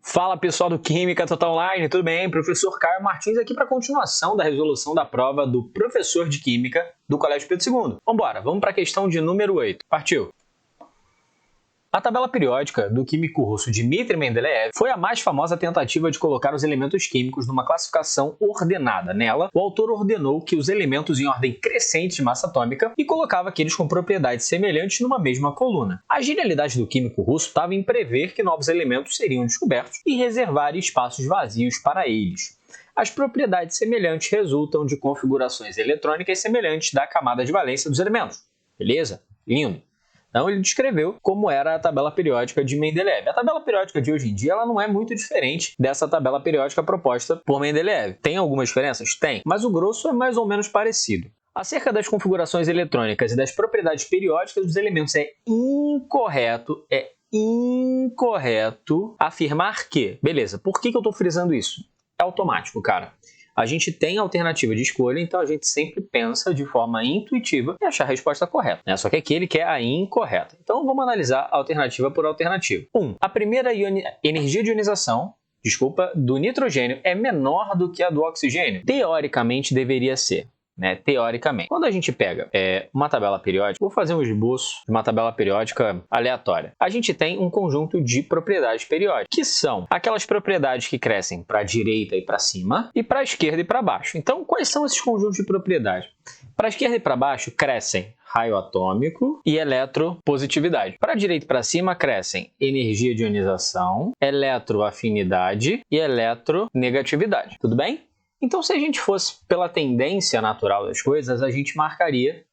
Fala pessoal do Química Total Online, tudo bem? Professor Caio Martins aqui para a continuação da resolução da prova do professor de Química do Colégio Pedro II. Vamos para a questão de número 8. Partiu! A tabela periódica do químico russo Dmitry Mendeleev foi a mais famosa tentativa de colocar os elementos químicos numa classificação ordenada. Nela, o autor ordenou que os elementos em ordem crescente de massa atômica e colocava aqueles com propriedades semelhantes numa mesma coluna. A genialidade do químico russo estava em prever que novos elementos seriam descobertos e reservar espaços vazios para eles. As propriedades semelhantes resultam de configurações eletrônicas semelhantes da camada de valência dos elementos. Beleza? Lindo! Então, ele descreveu como era a tabela periódica de Mendeleev. A tabela periódica de hoje em dia ela não é muito diferente dessa tabela periódica proposta por Mendeleev. Tem algumas diferenças? Tem, mas o grosso é mais ou menos parecido. Acerca das configurações eletrônicas e das propriedades periódicas dos elementos, é incorreto afirmar que... Beleza, por que eu estou frisando isso? É automático, cara. A gente tem alternativa de escolha, então a gente sempre pensa de forma intuitiva e achar a resposta correta, né? Só que aqui ele quer a incorreta. Então vamos analisar alternativa por alternativa. 1. A primeira energia de ionização, do nitrogênio é menor do que a do oxigênio. Teoricamente deveria ser. Teoricamente. Quando a gente pega uma tabela periódica, vou fazer um esboço de uma tabela periódica aleatória. A gente tem um conjunto de propriedades periódicas, que são aquelas propriedades que crescem para a direita e para cima, e para a esquerda e para baixo. Então, quais são esses conjuntos de propriedades? Para a esquerda e para baixo, crescem raio atômico e eletropositividade. Para a direita e para cima, crescem energia de ionização, eletroafinidade e eletronegatividade. Tudo bem? Então, se a gente fosse pela tendência natural das coisas, a gente marcaria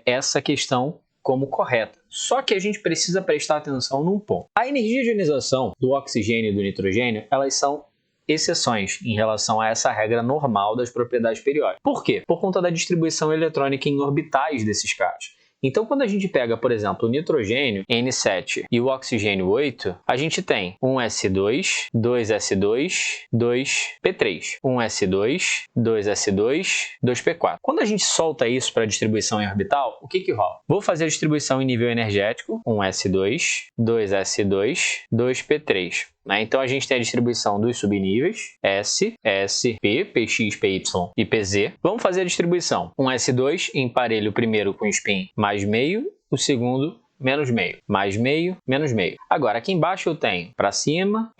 essa questão como correta. Só que a gente precisa prestar atenção num ponto. A energia de ionização do oxigênio e do nitrogênio, elas são exceções em relação a essa regra normal das propriedades periódicas. Por quê? Por conta da distribuição eletrônica em orbitais desses caras. Então, quando a gente pega, por exemplo, o nitrogênio, N7, e o oxigênio, 8, a gente tem 1s2, 2s2, 2p3. 1s2, 2s2, 2p4. Quando a gente solta isso para a distribuição em orbital, o que rola? Vou fazer a distribuição em nível energético, 1s2, 2s2, 2p3. Então, a gente tem a distribuição dos subníveis, S, S, P, Px, Py e Pz. Vamos fazer a distribuição. Um S2 emparelho o primeiro com spin mais meio, o segundo menos meio, mais meio, menos meio. Agora, aqui embaixo eu tenho para cima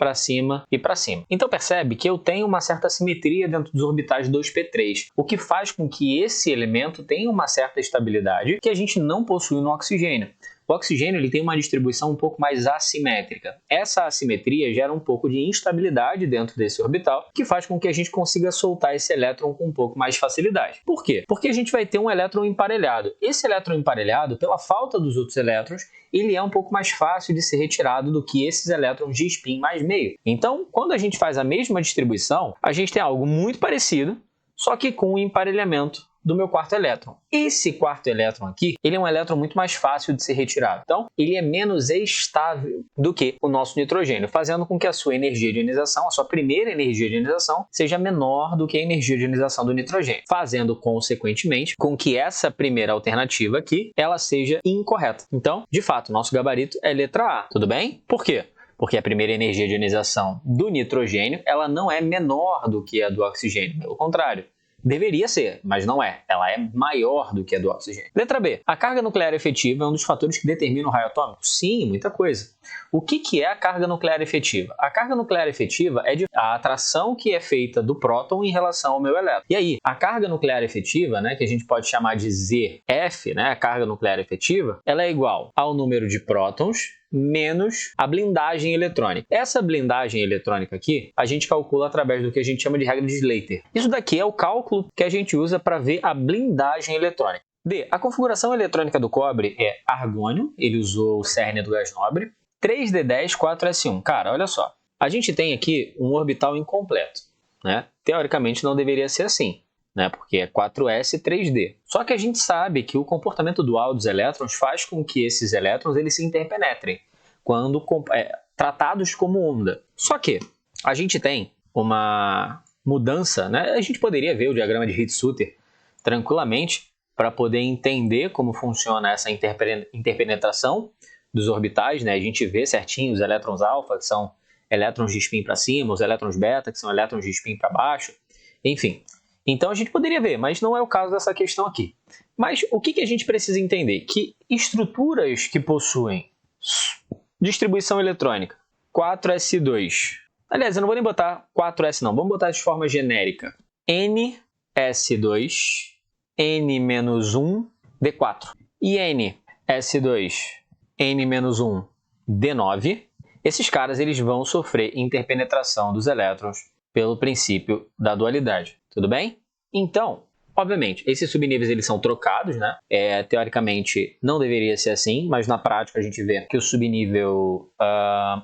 e para cima. Então, percebe que eu tenho uma certa simetria dentro dos orbitais 2p3, o que faz com que esse elemento tenha uma certa estabilidade que a gente não possui no oxigênio. O oxigênio ele tem uma distribuição um pouco mais assimétrica. Essa assimetria gera um pouco de instabilidade dentro desse orbital, que faz com que a gente consiga soltar esse elétron com um pouco mais de facilidade. Por quê? Porque a gente vai ter um elétron emparelhado. Esse elétron emparelhado, pela falta dos outros elétrons, ele é um pouco mais fácil de ser retirado do que esses elétrons de spin mais meio. Então, quando a gente faz a mesma distribuição, a gente tem algo muito parecido, só que com o emparelhamento do meu quarto elétron. Esse quarto elétron aqui, ele é um elétron muito mais fácil de ser retirado. Então, ele é menos estável do que o nosso nitrogênio, fazendo com que a sua energia de ionização, a sua primeira energia de ionização, seja menor do que a energia de ionização do nitrogênio, fazendo, consequentemente, com que essa primeira alternativa aqui, ela seja incorreta. Então, de fato, o nosso gabarito é letra A. Tudo bem? Por quê? Porque a primeira energia de ionização do nitrogênio, ela não é menor do que a do oxigênio, pelo contrário. Deveria ser, mas não é. Ela é maior do que a do oxigênio. Letra B. A carga nuclear efetiva é um dos fatores que determina o raio atômico? Sim, muita coisa. O que é a carga nuclear efetiva? A carga nuclear efetiva é a atração que é feita do próton em relação ao meu elétron. E aí, a carga nuclear efetiva, que a gente pode chamar de ZF, a carga nuclear efetiva, ela é igual ao número de prótons menos a blindagem eletrônica. Essa blindagem eletrônica aqui, a gente calcula através do que a gente chama de regra de Slater. Isso daqui é o cálculo que a gente usa para ver a blindagem eletrônica. D. A configuração eletrônica do cobre é argônio, ele usou o cerne do gás nobre, 3d10, 4s1. Cara, olha só, a gente tem aqui um orbital incompleto, Teoricamente não deveria ser assim, porque é 4s e 3d. Só que a gente sabe que o comportamento dual dos elétrons faz com que esses elétrons eles se interpenetrem quando tratados como onda. Só que a gente tem uma mudança, a gente poderia ver o diagrama de Ritz-Sutter tranquilamente para poder entender como funciona essa interpenetração dos orbitais, né? A gente vê certinho os elétrons alfa, que são elétrons de spin para cima, os elétrons beta, que são elétrons de spin para baixo, enfim. Então a gente poderia ver, mas não é o caso dessa questão aqui. Mas o que a gente precisa entender? Que estruturas que possuem distribuição eletrônica 4s2, aliás, eu não vou nem botar 4s não, vamos botar de forma genérica, ns2, n-1, d4 e ns2, n-1, d9, esses caras eles vão sofrer interpenetração dos elétrons pelo princípio da dualidade, tudo bem? Então, obviamente, esses subníveis eles são trocados, né? Teoricamente não deveria ser assim, mas na prática a gente vê que o subnível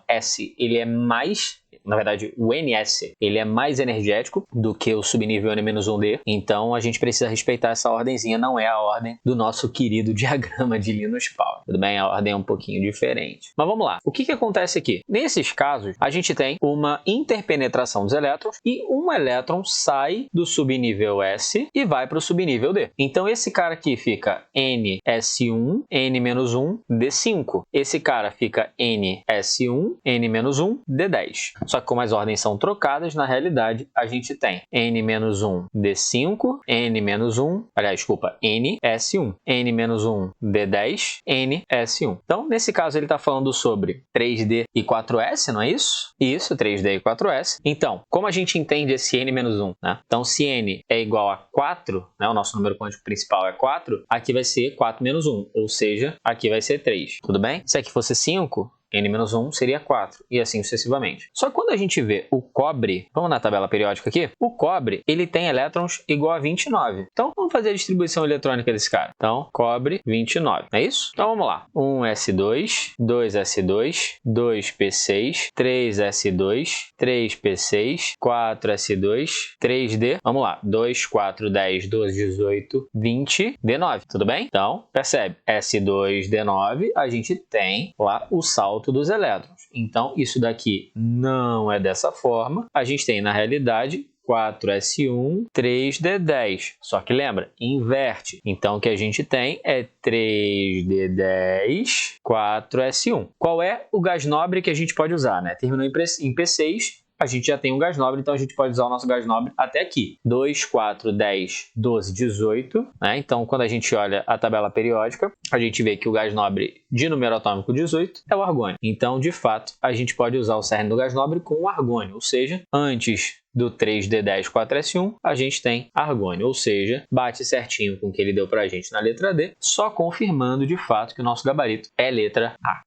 S ele é mais, na verdade o NS, ele é mais energético do que o subnível N-1D, então a gente precisa respeitar essa ordenzinha, não é a ordem do nosso querido diagrama de Linus Pauling, tudo bem? A ordem é um pouquinho diferente. Mas vamos lá, o que acontece aqui? Nesses casos, a gente tem uma interpenetração dos elétrons e um elétron sai do subnível S e vai para o subnível D. Então esse cara aqui fica NS1, N-1, D5. Esse cara fica NS1, N-1, D10. Só que como as ordens são trocadas, na realidade a gente tem N-1, D5, N-1, aliás, desculpa, NS1, N-1, D10, NS1. Então, nesse caso, ele está falando sobre 3D e 4S, não é isso? Isso, 3D e 4S. Então, como a gente entende esse N-1, né? Então, se N é igual a 4, né? O nosso número quântico principal é 4, aqui vai ser 4 menos 1, ou seja, aqui vai ser 3, tudo bem? Se aqui fosse 5, N-1 seria 4, e assim sucessivamente. Só que quando a gente vê o cobre, vamos na tabela periódica aqui, o cobre ele tem elétrons igual a 29. Então vamos fazer a distribuição eletrônica desse cara. Então, cobre 29, é isso? Então vamos lá. 1s2, 2s2, 2p6, 3s2, 3p6, 4s2, 3d, vamos lá, 2, 4, 10, 12, 18, 20, d9, tudo bem? Então, percebe, S2, d9, a gente tem lá o salto dos elétrons. Então, isso daqui não é dessa forma. A gente tem, na realidade, 4s1, 3d10. Só que lembra, inverte. Então, o que a gente tem é 3d10, 4s1. Qual é o gás nobre que a gente pode usar, né? Terminou em P6, a gente já tem um gás nobre, então a gente pode usar o nosso gás nobre até aqui. 2, 4, 10, 12, 18. Né? Então, quando a gente olha a tabela periódica, a gente vê que o gás nobre de número atômico 18 é o argônio. Então, de fato, a gente pode usar o cerne do gás nobre com o argônio, ou seja, antes do 3D10, 4S1, a gente tem argônio, ou seja, bate certinho com o que ele deu para a gente na letra D, só confirmando de fato que o nosso gabarito é letra A.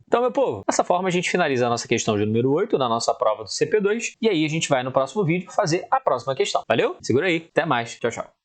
Então, meu povo, dessa forma a gente finaliza a nossa questão de número 8 na nossa prova do CP2 e aí a gente vai no próximo vídeo fazer a próxima questão. Valeu? Segura aí. Até mais. Tchau, tchau.